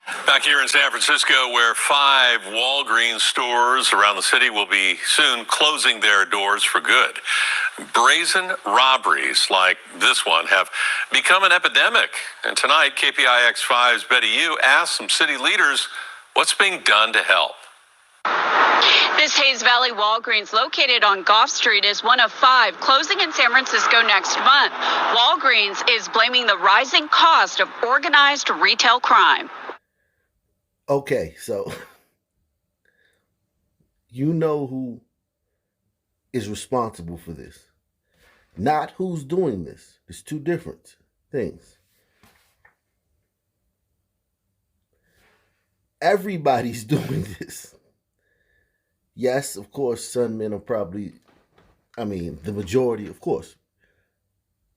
Back here in San Francisco, where 5 Walgreens stores around the city will be soon closing their doors for good. Brazen robberies like this one have become an epidemic. And tonight, KPIX5's Betty Yu asked some city leaders what's being done to help. This Hayes Valley Walgreens, located on Gough Street, is one of 5 closing in San Francisco next month. Walgreens is blaming the rising cost of organized retail crime. Okay, so you know who is responsible for this, not who's doing this. It's two different things. Everybody's doing this. Yes, of course, some men are probably, the majority, of course.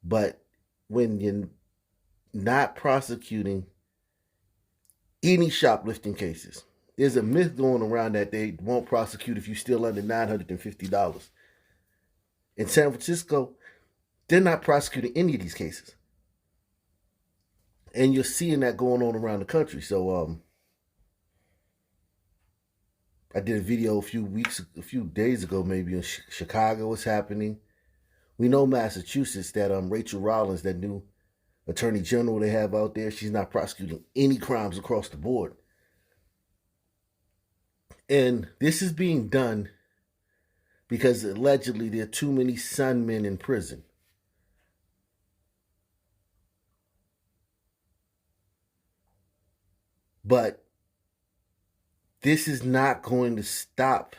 But when you're not prosecuting any shoplifting cases, there's a myth going around that they won't prosecute if you steal under $950. In San Francisco, they're not prosecuting any of these cases. And you're seeing that going on around the country. So I did a video a few days ago, maybe in Chicago, what's happening. We know Massachusetts, that Rachel Rollins, that new attorney general they have out there, she's not prosecuting any crimes across the board. And this is being done because allegedly there are too many Sun men in prison. But this is not going to stop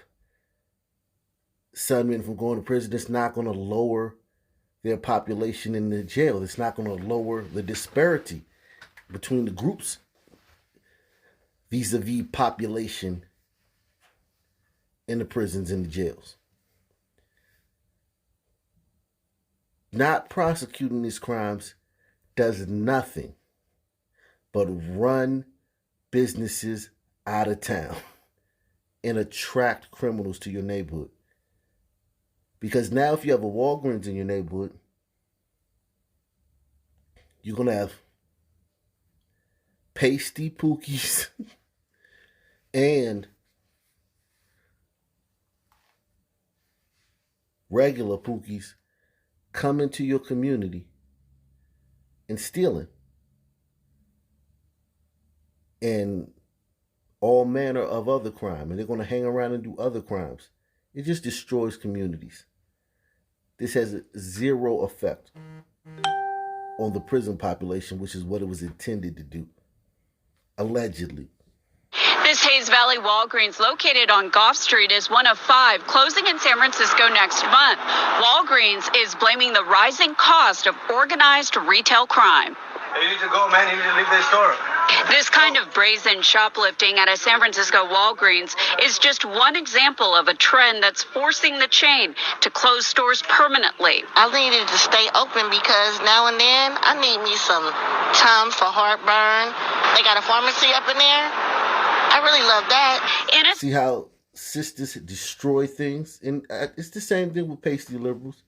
Sun men from going to prison. It's not going to lower their population in the jail. It's not going to lower the disparity between the groups vis-a-vis population in the prisons and the jails. Not prosecuting these crimes does nothing but run businesses out of town and attract criminals to your neighborhood. Because now if you have a Walgreens in your neighborhood, you're going to have pasty pookies and regular pookies come into your community and stealing. And all manner of other crime. And they're going to hang around and do other crimes. It just destroys communities. This has zero effect on the prison population, which is what it was intended to do. Allegedly. This Hayes Valley Walgreens, located on Gough Street, is one of 5 closing in San Francisco next month. Walgreens is blaming the rising cost of organized retail crime. You need to go, man. You need to leave the store. This kind of brazen shoplifting at a San Francisco Walgreens is just one example of a trend that's forcing the chain to close stores permanently. I needed to stay open because now and then I need me some Tums for heartburn. They got a pharmacy up in there. I really love that. See how sisters destroy things? And it's the same thing with pasty liberals.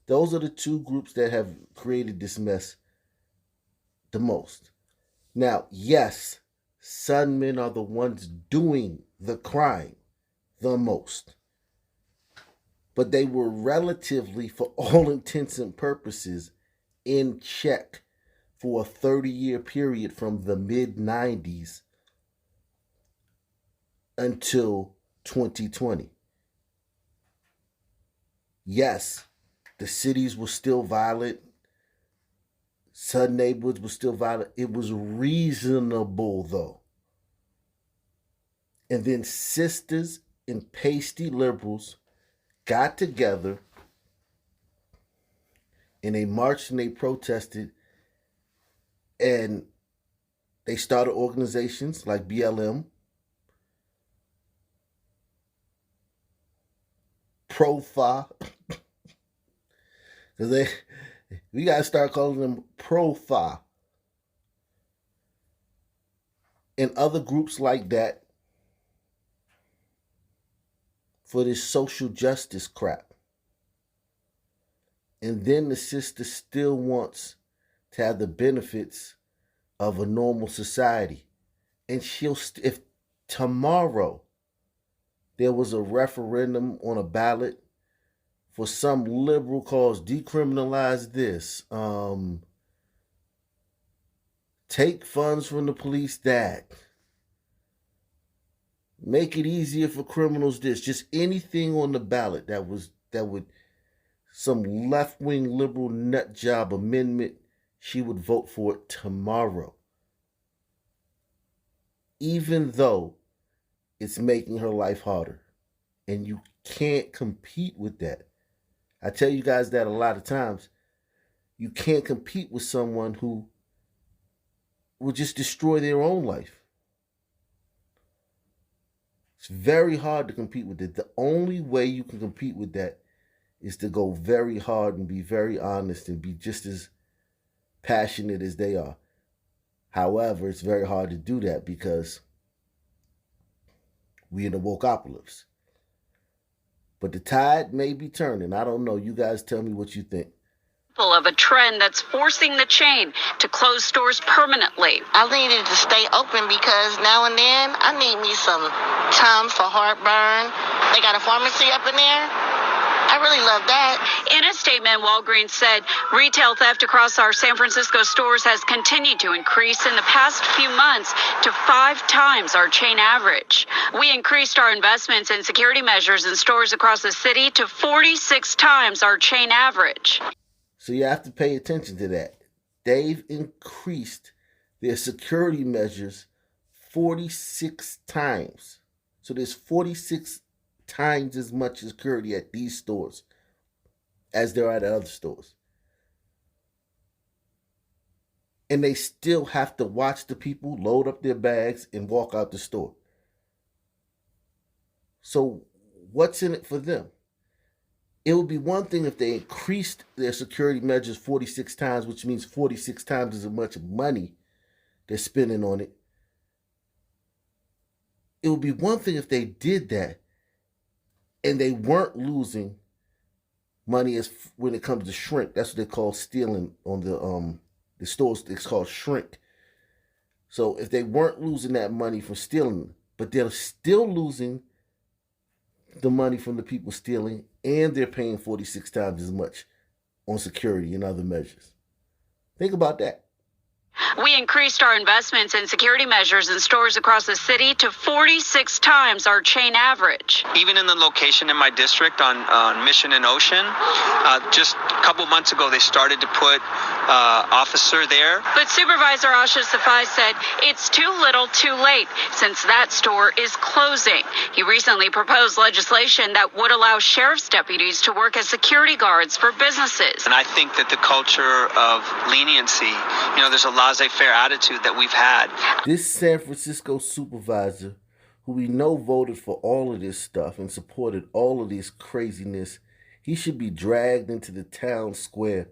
Those are the two groups that have created this mess the most. Now, yes, Sun men are the ones doing the crime the most. But they were relatively, for all intents and purposes, in check for a 30-year period from the mid-90s until 2020. Yes, the cities were still violent. Sun neighborhoods were still violent. It was reasonable, though. And then sisters and pasty liberals got together and they marched and they protested, and they started organizations like BLM, Pro-Fa, because we got to start calling them Pro-Fa, and other groups like that for this social justice crap. And then the sister still wants to have the benefits of a normal society And if tomorrow there was a referendum on a ballot for some liberal cause, decriminalize this, take funds from the police, that, make it easier for criminals, this, just anything on the ballot that would some left-wing liberal nut job amendment, she would vote for it tomorrow. Even though it's making her life harder. And you can't compete with that. I tell you guys that a lot of times. You can't compete with someone who will just destroy their own life. It's very hard to compete with it. The only way you can compete with that is to go very hard and be very honest and be just as passionate as they are. However, it's very hard to do that because we're in a wokeopolis. But the tide may be turning. I don't know. You guys tell me what you think. Of a trend that's forcing the chain to close stores permanently. I needed to stay open because now and then I need me some Tums for heartburn. They got a pharmacy up in there. I really love that. In a statement, Walgreens said retail theft across our San Francisco stores has continued to increase in the past few months to 5 times our chain average. We increased our investments in security measures in stores across the city to 46 times our chain average. So you have to pay attention to that. They've increased their security measures 46 times. So there's 46 times as much security at these stores as there are at other stores. And they still have to watch the people load up their bags and walk out the store. So what's in it for them? It would be one thing if they increased their security measures 46 times, which means 46 times as much money they're spending on it. It would be one thing if they did that and they weren't losing money as when it comes to shrink. That's what they call stealing on the stores. It's called shrink. So if they weren't losing that money from stealing, but they're still losing the money from the people stealing, and they're paying 46 times as much on security and other measures. Think about that. We increased our investments in security measures in stores across the city to 46 times our chain average. Even in the location in my district on Mission and Ocean, just a couple months ago, they started to put officer there. But Supervisor Asha Safai said it's too little too late since that store is closing. He recently proposed legislation that would allow sheriff's deputies to work as security guards for businesses. And I think that the culture of leniency, there's a laissez-faire attitude that we've had. This San Francisco supervisor, who we know voted for all of this stuff and supported all of this craziness, he should be dragged into the town square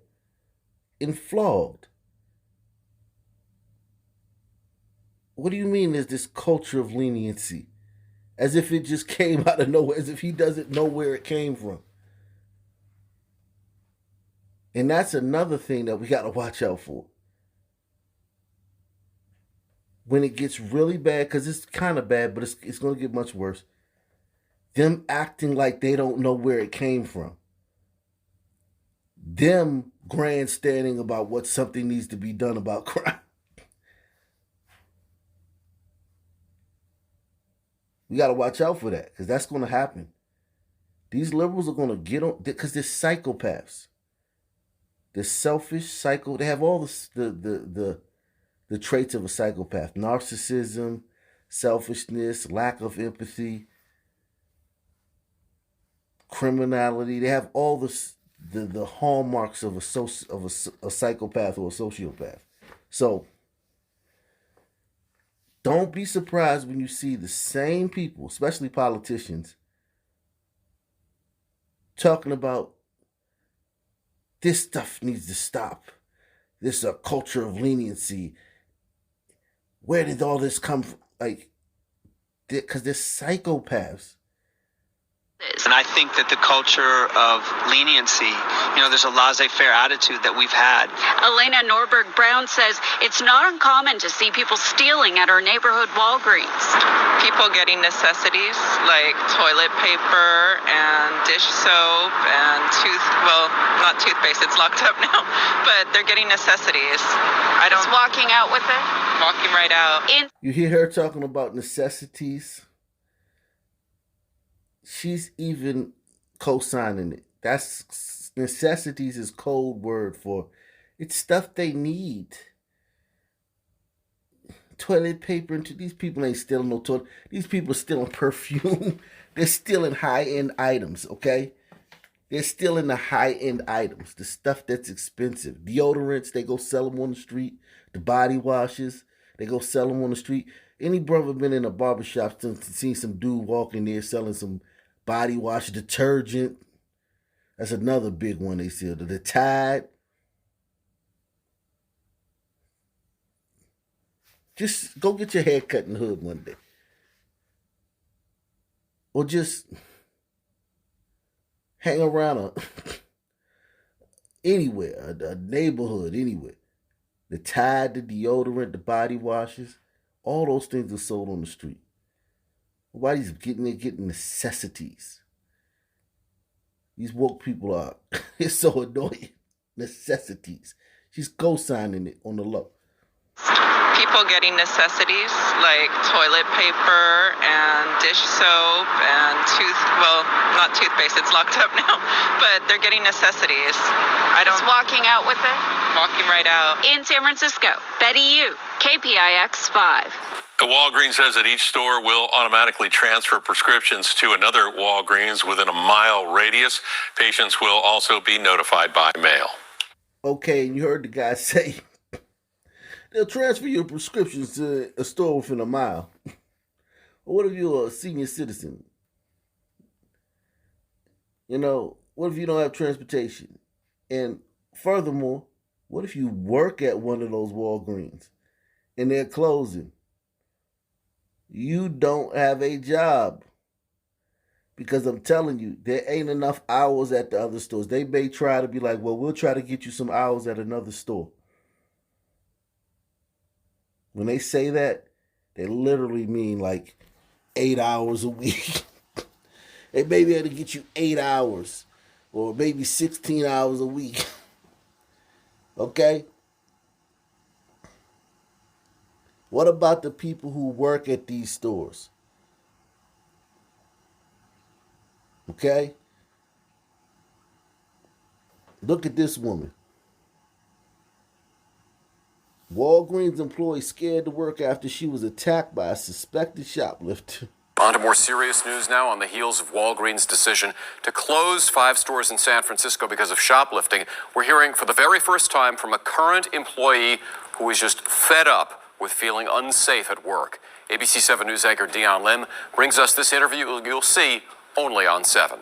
and flogged. What do you mean there's this culture of leniency? As if it just came out of nowhere, as if he doesn't know where it came from. And that's another thing that we got to watch out for. When it gets really bad, because it's kind of bad, but it's going to get much worse. Them acting like they don't know where it came from. Them grandstanding about what something needs to be done about crime. We got to watch out for that, because that's going to happen. These liberals are going to get on, because they're psychopaths. They're selfish, psycho. They have all the traits of a psychopath: narcissism, selfishness, lack of empathy, criminality. They have all the hallmarks of a psychopath or a sociopath. So don't be surprised when you see the same people, especially politicians, talking about this stuff needs to stop. This is a culture of leniency. Where did all this come from? Because they're psychopaths. And I think that the culture of leniency, there's a laissez-faire attitude that we've had. Elena Norberg Brown says it's not uncommon to see people stealing at her neighborhood Walgreens. People getting necessities like toilet paper and dish soap and not toothpaste, it's locked up now, but they're getting necessities. Just walking out with it? Walking right out. You hear her talking about necessities? She's even co-signing it. That's necessities is code word for it's stuff they need. Toilet paper, and these people ain't stealing no toilet. These people are stealing perfume. They're stealing high-end items, okay? They're stealing the high-end items, the stuff that's expensive. Deodorants, they go sell them on the street. The body washes, they go sell them on the street. Any brother been in a barbershop and seen some dude walking there selling some body wash, detergent? That's another big one they sell. The Tide. Just go get your hair cut in the hood one day. Or just hang around anywhere, a neighborhood, anywhere. The Tide, the deodorant, the body washes, all those things are sold on the street. Nobody's getting necessities. These woke people are, it's so annoying. Necessities. She's co-signing it on the low. People getting necessities like toilet paper and dish soap and not toothpaste, it's locked up now, but they're getting necessities. Just walking out with it? Walking right out. In San Francisco, Betty Yu, KPIX 5. Walgreens says that each store will automatically transfer prescriptions to another Walgreens within a mile radius. Patients will also be notified by mail. Okay, and you heard the guy say they'll transfer your prescriptions to a store within a mile. What if you're a senior citizen? What if you don't have transportation? And furthermore, what if you work at one of those Walgreens and they're closing? You don't have a job. Because I'm telling you, there ain't enough hours at the other stores. They may try to be like, well, we'll try to get you some hours at another store. When they say that, they literally mean like 8 hours a week. They may be able to get you 8 hours or maybe 16 hours a week. Okay? What about the people who work at these stores? Okay? Look at this woman. Walgreens employee scared to work after she was attacked by a suspected shoplifter. On to more serious news now on the heels of Walgreens' decision to close 5 stores in San Francisco because of shoplifting. We're hearing for the very first time from a current employee who is just fed up with feeling unsafe at work. ABC 7 News anchor Dion Lim brings us this interview you'll see only on 7.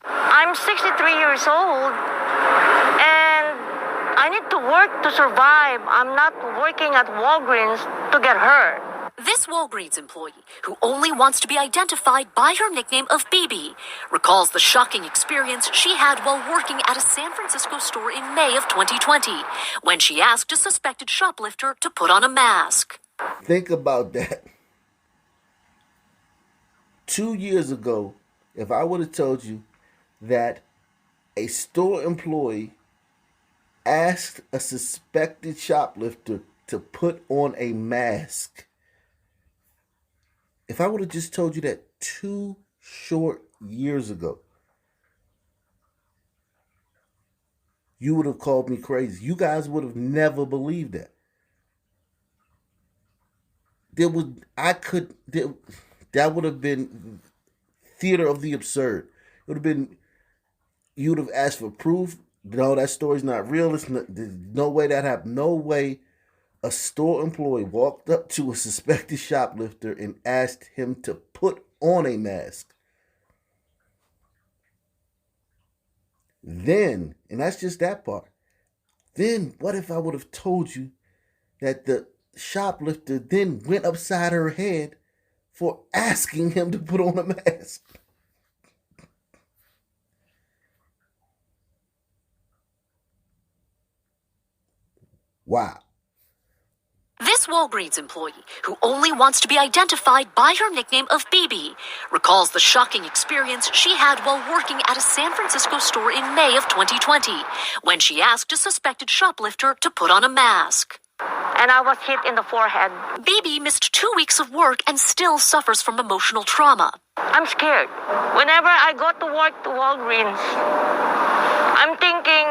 I'm 63 years old, and I need to work to survive. I'm not working at Walgreens to get hurt. This Walgreens employee, who only wants to be identified by her nickname of BB, recalls the shocking experience she had while working at a San Francisco store in May of 2020, when she asked a suspected shoplifter to put on a mask. Think about that. 2 years ago, if I would have told you that a store employee asked a suspected shoplifter to put on a mask, if I would have just told you that 2 short years ago, you would have called me crazy. You guys would have never believed that. That would have been theater of the absurd. It would have been, you would have asked for proof. No, that story's not real. There's no way that happened. No way a store employee walked up to a suspected shoplifter and asked him to put on a mask. Then, and that's just that part. Then, what if I would have told you that the shoplifter then went upside her head for asking him to put on a mask? Wow. This Walgreens employee, who only wants to be identified by her nickname of BB, recalls the shocking experience she had while working at a San Francisco store in May of 2020, when she asked a suspected shoplifter to put on a mask. And I was hit in the forehead. BB missed 2 weeks of work and still suffers from emotional trauma. I'm scared. Whenever I go to work to Walgreens, I'm thinking,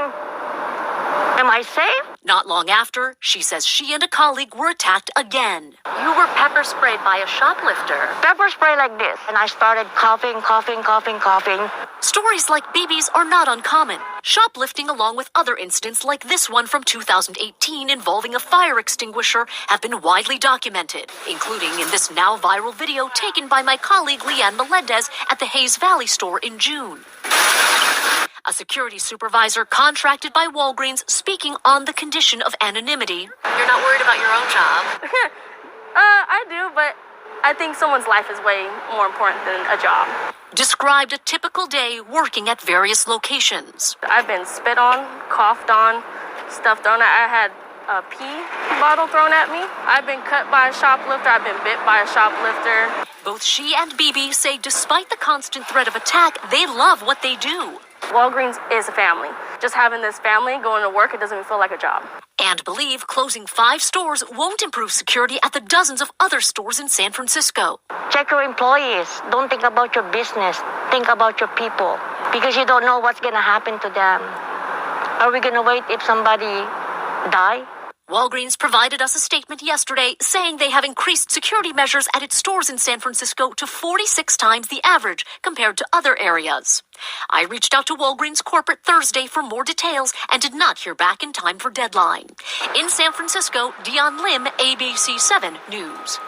am I safe? Not long after, she says she and a colleague were attacked again. You were pepper sprayed by a shoplifter. Pepper spray like this. And I started coughing. Stories like BB's are not uncommon. Shoplifting, along with other incidents like this one from 2018 involving a fire extinguisher, have been widely documented, including in this now viral video taken by my colleague Leanne Melendez at the Hayes Valley store in June. A security supervisor contracted by Walgreens speaking on the condition of anonymity. You're not worried about your own job? I do, but I think someone's life is way more important than a job. Described a typical day working at various locations. I've been spit on, coughed on, stuff thrown at. I had a pee bottle thrown at me. I've been cut by a shoplifter. I've been bit by a shoplifter. Both she and BB say despite the constant threat of attack, they love what they do. Walgreens is a family. Just having this family going to work, it doesn't even feel like a job. And believe closing 5 stores won't improve security at the dozens of other stores in San Francisco. Check your employees. Don't think about your business. Think about your people. Because you don't know what's going to happen to them. Are we going to wait if somebody die? Walgreens provided us a statement yesterday saying they have increased security measures at its stores in San Francisco to 46 times the average compared to other areas. I reached out to Walgreens corporate Thursday for more details and did not hear back in time for deadline. In San Francisco, Dion Lim, ABC 7 News.